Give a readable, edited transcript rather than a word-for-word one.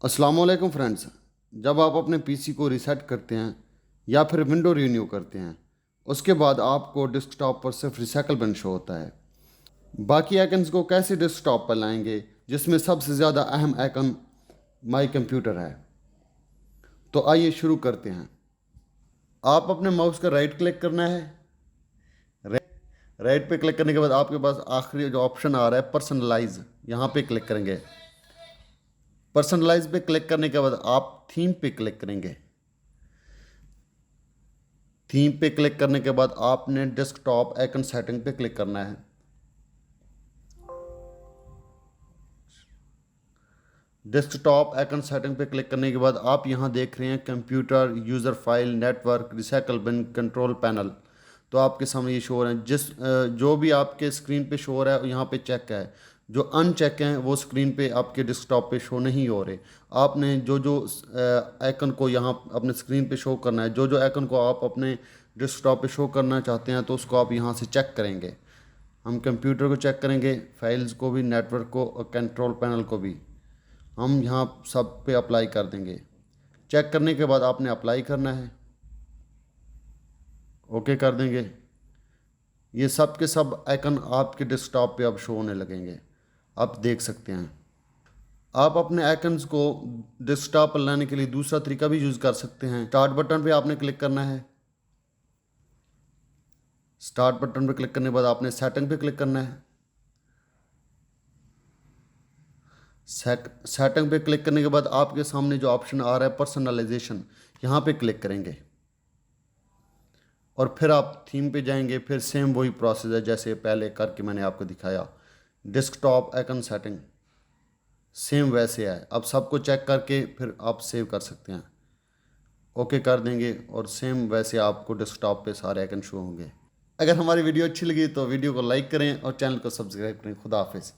अस्सलाम वालेकुम फ्रेंड्स। जब आप अपने पीसी को रीसेट करते हैं या फिर विंडो रिन्यू करते हैं, उसके बाद आपको डेस्कटॉप पर सिर्फ रिसाइकल बिन शो होता है। बाकी आइकन्स को कैसे डेस्कटॉप पर लाएंगे, जिसमें सबसे ज़्यादा अहम आइकन माई कंप्यूटर है। तो आइए शुरू करते हैं। आप अपने माउस का राइट क्लिक करना है। राइट पे क्लिक करने के बाद आपके पास आखिरी जो ऑप्शन आ रहा है पर्सनलाइज, यहाँ पे क्लिक करेंगे। पर्सनलाइज पे क्लिक करने के बाद आप थीम पे क्लिक करेंगे। थीम पे क्लिक करने के बाद आपने डेस्कटॉप आइकन सेटिंग पे क्लिक करना है। डेस्कटॉप आइकन सेटिंग पे क्लिक करने के बाद आप यहां देख रहे हैं computer, user file, network, recycle bin, control panel. तो आपके सामने ये शो हो रहे हैं। जो भी आपके स्क्रीन पे शो हो रहा है यहाँ पे चेक है। जो अनचेक हैं वो स्क्रीन पे आपके डेस्कटॉप पे शो नहीं हो रहे। आपने जो जो आइकन को यहाँ अपने स्क्रीन पे शो करना है, जो जो आइकन को आप अपने डेस्कटॉप पे शो करना चाहते हैं, तो उसको आप यहाँ से चेक करेंगे। हम कंप्यूटर को चेक करेंगे, फाइल्स को भी, नेटवर्क को और कंट्रोल पैनल को भी। हम यहाँ सब पे अप्लाई कर देंगे। चेक करने के बाद आपने अप्लाई करना है, ओके कर देंगे। ये सब के सब आइकन आपके डेस्कटॉप पे अब शो होने लगेंगे, आप देख सकते हैं। आप अपने आइकन्स को डेस्कटॉप पर लाने के लिए दूसरा तरीका भी यूज़ कर सकते हैं। स्टार्ट बटन पे आपने क्लिक करना है। स्टार्ट बटन पे क्लिक करने के बाद आपने सेटिंग पे क्लिक करना है। सेटिंग पे क्लिक करने के बाद आपके सामने जो ऑप्शन आ रहा है पर्सनलाइजेशन, यहाँ पे क्लिक करेंगे और फिर आप थीम पे जाएंगे। फिर सेम वही प्रोसेस है जैसे पहले करके मैंने आपको दिखाया। डेस्कटॉप आइकन सेटिंग सेम वैसे है। अब सबको चेक करके फिर आप सेव कर सकते हैं, ओके कर देंगे और सेम वैसे आपको डेस्कटॉप पे सारे आइकन शो होंगे। अगर हमारी वीडियो अच्छी लगी तो वीडियो को लाइक करें और चैनल को सब्सक्राइब करें। खुदा हाफिज़।